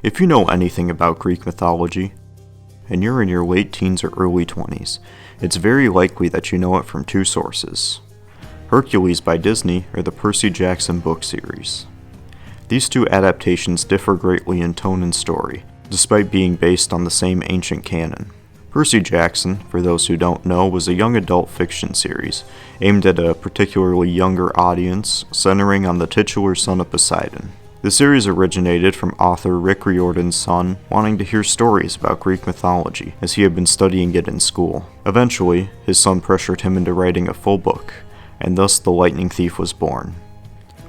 If you know anything about Greek mythology, and you're in your late teens or early 20s, it's very likely that you know it from two sources. Hercules by Disney or the Percy Jackson book series. These two adaptations differ greatly in tone and story, despite being based on the same ancient canon. Percy Jackson, for those who don't know, was a young adult fiction series aimed at a particularly younger audience, centering on the titular son of Poseidon. The series originated from author Rick Riordan's son wanting to hear stories about Greek mythology as he had been studying it in school. Eventually, his son pressured him into writing a full book, and thus The Lightning Thief was born.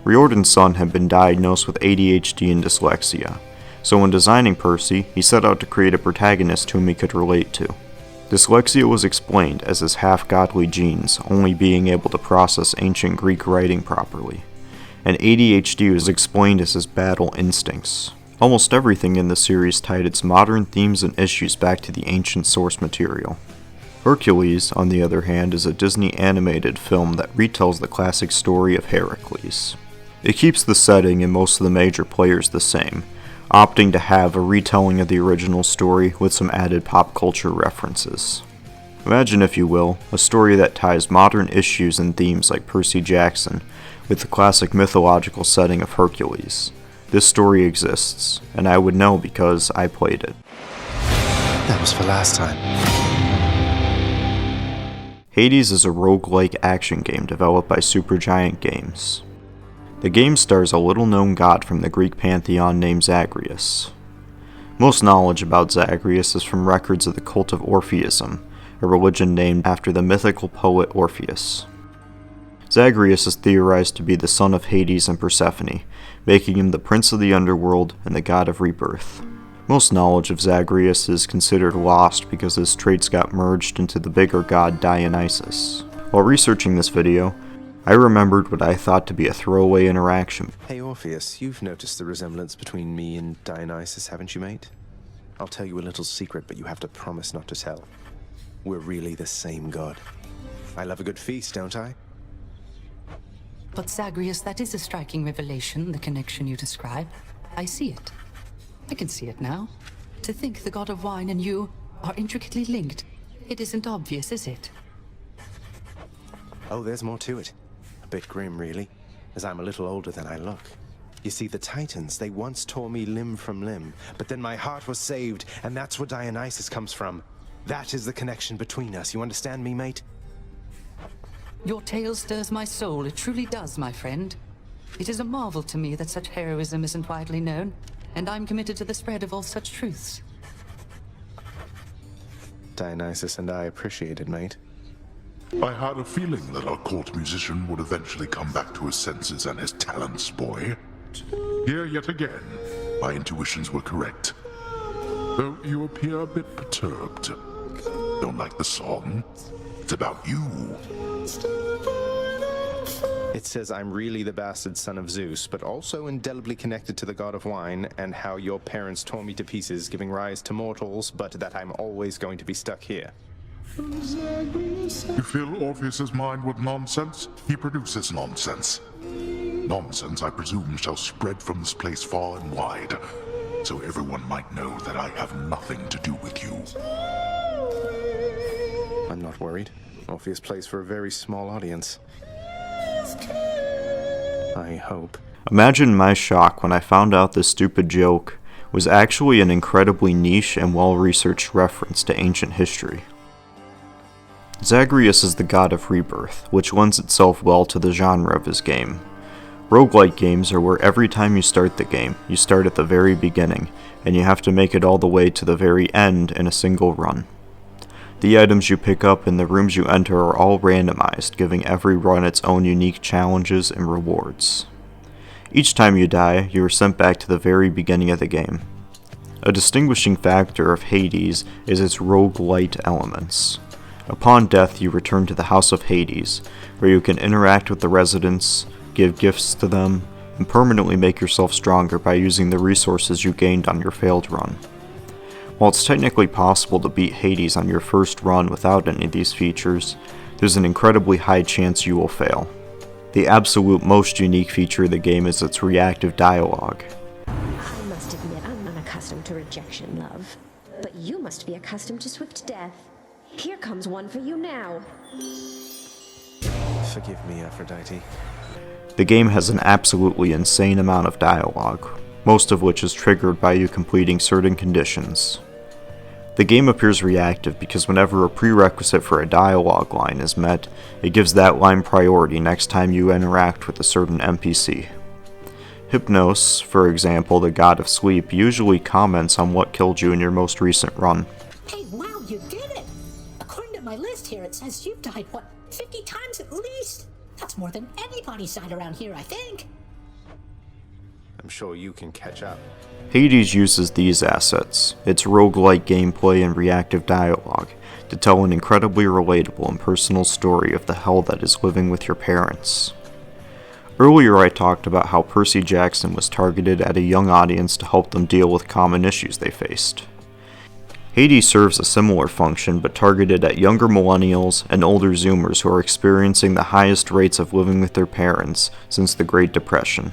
Riordan's son had been diagnosed with ADHD and dyslexia, so when designing Percy, he set out to create a protagonist whom he could relate to. Dyslexia was explained as his half-godly genes only being able to process ancient Greek writing properly, and ADHD was explained as his battle instincts. Almost everything in the series tied its modern themes and issues back to the ancient source material. Hercules, on the other hand, is a Disney animated film that retells the classic story of Heracles. It keeps the setting and most of the major players the same, opting to have a retelling of the original story with some added pop culture references. Imagine, if you will, a story that ties modern issues and themes like Percy Jackson with the classic mythological setting of Hercules. This story exists, and I would know because I played it. That was for last time. Hades is a roguelike action game developed by Supergiant Games. The game stars a little-known god from the Greek pantheon named Zagreus. Most knowledge about Zagreus is from records of the cult of Orpheism, a religion named after the mythical poet Orpheus. Zagreus is theorized to be the son of Hades and Persephone, making him the prince of the underworld and the god of rebirth. Most knowledge of Zagreus is considered lost because his traits got merged into the bigger god Dionysus. While researching this video, I remembered what I thought to be a throwaway interaction. Hey Orpheus, you've noticed the resemblance between me and Dionysus, haven't you, mate? I'll tell you a little secret, but you have to promise not to tell. We're really the same god. I love a good feast, don't I? But Zagreus, that is a striking revelation, the connection you describe. I see it. I can see it now. To think the god of wine and you are intricately linked. It isn't obvious, is it? Oh, there's more to it. A bit grim, really, as I'm a little older than I look. You see, the Titans, they once tore me limb from limb, but then my heart was saved, and that's where Dionysus comes from. That is the connection between us. You understand me, mate? Your tale stirs my soul. It truly does, my friend. It is a marvel to me that such heroism isn't widely known, and I'm committed to the spread of all such truths. Dionysus and I appreciate it, mate. I had a feeling that our court musician would eventually come back to his senses and his talents, boy. Here yet again, my intuitions were correct. Though you appear a bit perturbed. Don't like the song? It's about you. It says I'm really the bastard son of Zeus, but also indelibly connected to the god of wine, and how your parents tore me to pieces, giving rise to mortals, but that I'm always going to be stuck here. You fill Orpheus's mind with nonsense, he produces nonsense. Nonsense, I presume, shall spread from this place far and wide, so everyone might know that I have nothing to do with you. I'm not worried. Orpheus plays for a very small audience. I hope. Imagine my shock when I found out this stupid joke was actually an incredibly niche and well-researched reference to ancient history. Zagreus is the god of rebirth, which lends itself well to the genre of his game. Roguelike games are where every time you start the game, you start at the very beginning, and you have to make it all the way to the very end in a single run. The items you pick up and the rooms you enter are all randomized, giving every run its own unique challenges and rewards. Each time you die, you are sent back to the very beginning of the game. A distinguishing factor of Hades is its roguelite elements. Upon death, you return to the House of Hades, where you can interact with the residents, give gifts to them, and permanently make yourself stronger by using the resources you gained on your failed run. While it's technically possible to beat Hades on your first run without any of these features, there's an incredibly high chance you will fail. The absolute most unique feature of the game is its reactive dialogue. I must admit, I'm accustomed to rejection, love. But you must be accustomed to swift death. Here comes one for you now. Forgive me, Aphrodite. The game has an absolutely insane amount of dialogue, most of which is triggered by you completing certain conditions. The game appears reactive because whenever a prerequisite for a dialogue line is met, it gives that line priority next time you interact with a certain NPC. Hypnos, for example, the god of sleep, usually comments on what killed you in your most recent run. Hey, wow, you did it! According to my list here, it says you've died, 50 times at least? That's more than anybody's died around here, I think. I'm sure you can catch up. Hades uses these assets, its roguelike gameplay and reactive dialogue, to tell an incredibly relatable and personal story of the hell that is living with your parents. Earlier I talked about how Percy Jackson was targeted at a young audience to help them deal with common issues they faced. Hades serves a similar function but targeted at younger millennials and older Zoomers who are experiencing the highest rates of living with their parents since the Great Depression.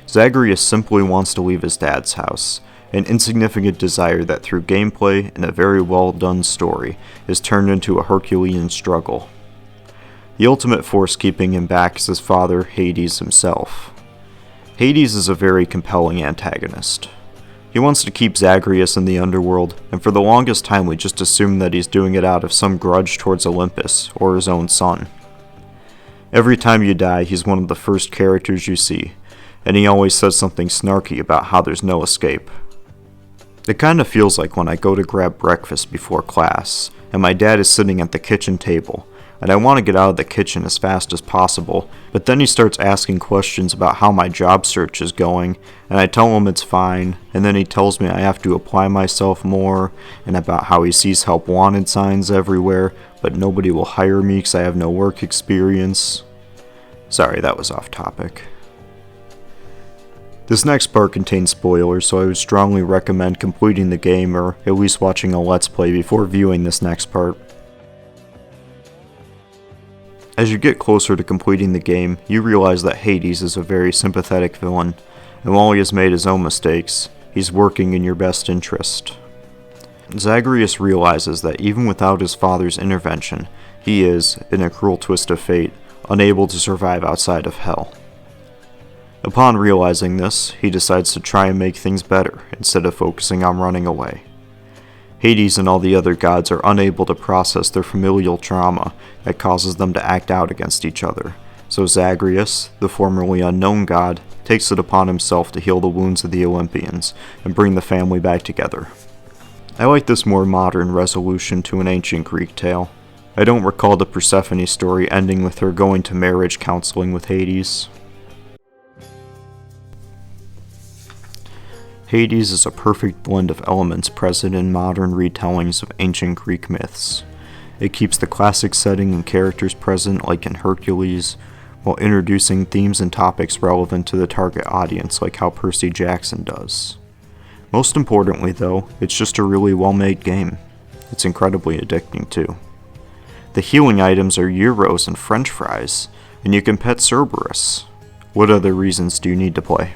Zagreus simply wants to leave his dad's house, an insignificant desire that through gameplay and a very well done story is turned into a Herculean struggle. The ultimate force keeping him back is his father, Hades himself. Hades is a very compelling antagonist. He wants to keep Zagreus in the underworld, and for the longest time we just assumed that he's doing it out of some grudge towards Olympus, or his own son. Every time you die, he's one of the first characters you see, and he always says something snarky about how there's no escape. It kinda feels like when I go to grab breakfast before class, and my dad is sitting at the kitchen table, and I want to get out of the kitchen as fast as possible, but then he starts asking questions about how my job search is going, and I tell him it's fine, and then he tells me I have to apply myself more, and about how he sees help wanted signs everywhere, but nobody will hire me because I have no work experience. Sorry, that was off topic. This next part contains spoilers, so I would strongly recommend completing the game or at least watching a Let's Play before viewing this next part. As you get closer to completing the game, you realize that Hades is a very sympathetic villain, and while he has made his own mistakes, he's working in your best interest. Zagreus realizes that even without his father's intervention, he is, in a cruel twist of fate, unable to survive outside of hell. Upon realizing this, he decides to try and make things better, instead of focusing on running away. Hades and all the other gods are unable to process their familial trauma that causes them to act out against each other, so Zagreus, the formerly unknown god, takes it upon himself to heal the wounds of the Olympians and bring the family back together. I like this more modern resolution to an ancient Greek tale. I don't recall the Persephone story ending with her going to marriage counseling with Hades. Hades is a perfect blend of elements present in modern retellings of ancient Greek myths. It keeps the classic setting and characters present like in Hercules, while introducing themes and topics relevant to the target audience like how Percy Jackson does. Most importantly though, it's just a really well-made game. It's incredibly addicting too. The healing items are gyros and french fries, and you can pet Cerberus. What other reasons do you need to play?